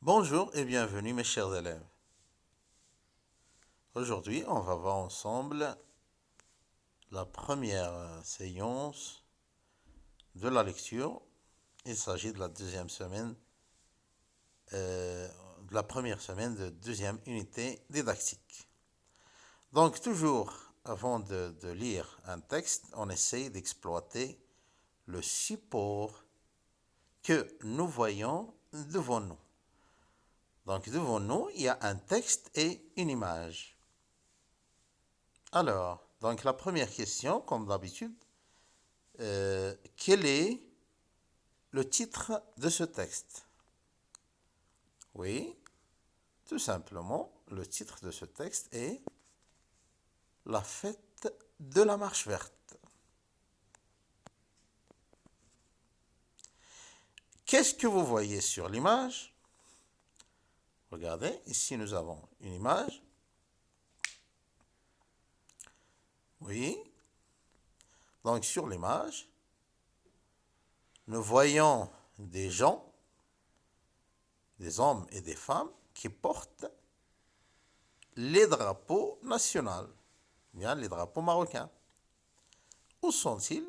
Bonjour et bienvenue mes chers élèves. Aujourd'hui, on va voir ensemble la première séance de la lecture. Il s'agit de la deuxième semaine, de la première semaine de deuxième unité didactique. Donc toujours avant de lire un texte, on essaye d'exploiter le support que nous voyons devant nous. Donc devant nous, il y a un texte et une image. Alors, donc la première question, comme d'habitude, quel est le titre de ce texte? Oui, tout simplement, le titre de ce texte est La fête de la marche verte. Qu'est-ce que vous voyez sur l'image? Regardez, ici nous avons une image. Oui, donc sur l'image, nous voyons des gens, des hommes et des femmes qui portent les drapeaux nationaux, bien les drapeaux marocains. Où sont-ils?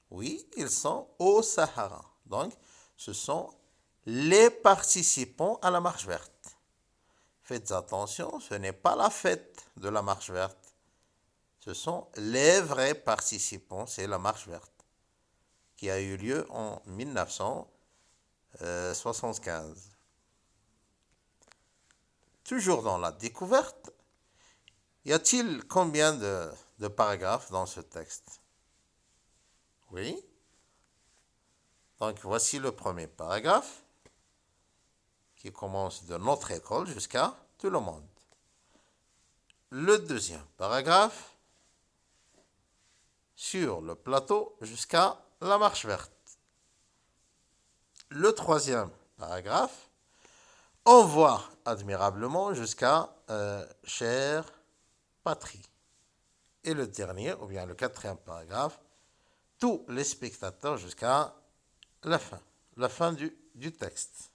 Oui, ils sont au Sahara. Donc, ce sont les participants à la marche verte. Faites attention, ce n'est pas la fête de la marche verte. Ce sont les vrais participants, c'est la marche verte, qui a eu lieu en 1975. Toujours dans la découverte, y a-t-il combien de paragraphes dans ce texte? Oui. Donc voici le premier paragraphe qui commence de notre école jusqu'à tout le monde. Le deuxième paragraphe sur le plateau jusqu'à la marche verte. Le troisième paragraphe, on voit admirablement jusqu'à chère patrie. Et le dernier, ou bien le quatrième paragraphe, tous les spectateurs jusqu'à la fin du texte.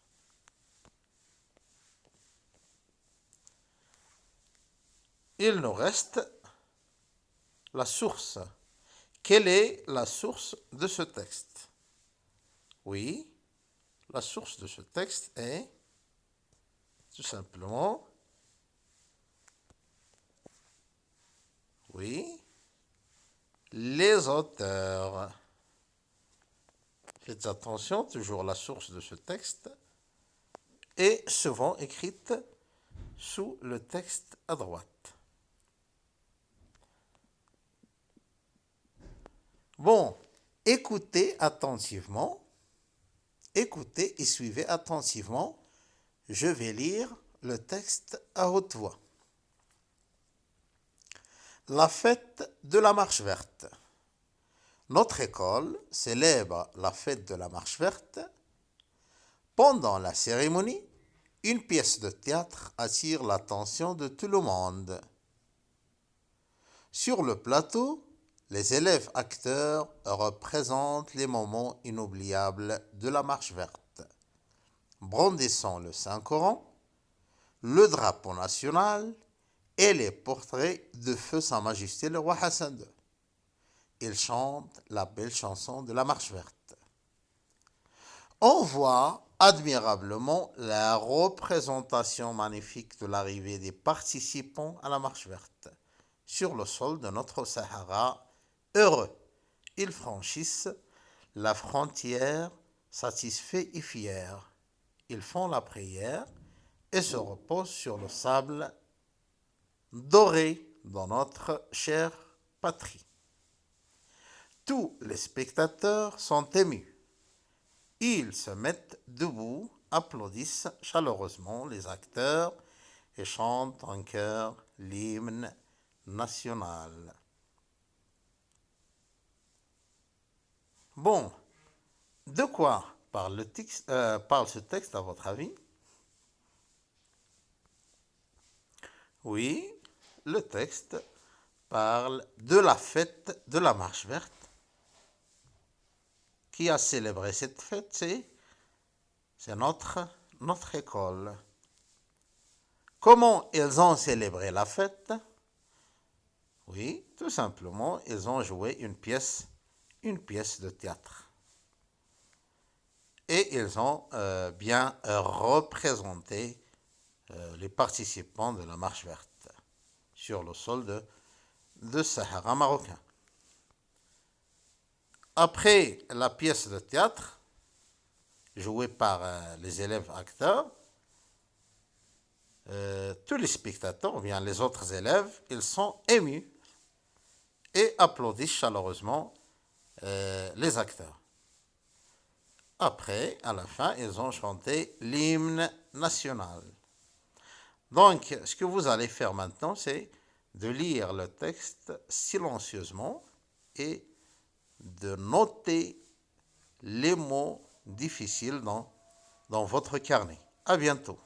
Il nous reste la source. Quelle est la source de ce texte? Oui, la source de ce texte est tout simplement, oui, les auteurs. Faites attention, toujours la source de ce texte est souvent écrite sous le texte à droite. Bon, écoutez attentivement, écoutez et suivez attentivement. Je vais lire le texte à haute voix. La fête de la marche verte. Notre école célèbre la fête de la marche verte. Pendant la cérémonie, une pièce de théâtre attire l'attention de tout le monde. Sur le plateau, les élèves acteurs représentent les moments inoubliables de la marche verte. Brandissant le Saint-Coran, le drapeau national et les portraits de feu Sa Majesté le roi Hassan II. Ils chantent la belle chanson de la marche verte. On voit admirablement la représentation magnifique de l'arrivée des participants à la marche verte sur le sol de notre Sahara heureux. Ils franchissent la frontière satisfaits et fiers. Ils font la prière et se reposent sur le sable doré dans notre chère patrie. Tous les spectateurs sont émus. Ils se mettent debout, applaudissent chaleureusement les acteurs et chantent en chœur l'hymne national. Bon, de quoi parle ce texte à votre avis? Oui, le texte parle de la fête de la marche verte. Qui a célébré cette fête? C'est C'est notre école. Comment ils ont célébré la fête? Oui, tout simplement, ils ont joué une pièce de théâtre. Et ils ont bien représenté les participants de la marche verte sur le sol de Sahara marocain. Après la pièce de théâtre, jouée par les élèves acteurs, tous les spectateurs, ou bien les autres élèves, ils sont émus et applaudissent chaleureusement les acteurs. Après, à la fin, ils ont chanté l'hymne national. Donc, ce que vous allez faire maintenant, c'est de lire le texte silencieusement et de noter les mots difficiles dans votre carnet. À bientôt.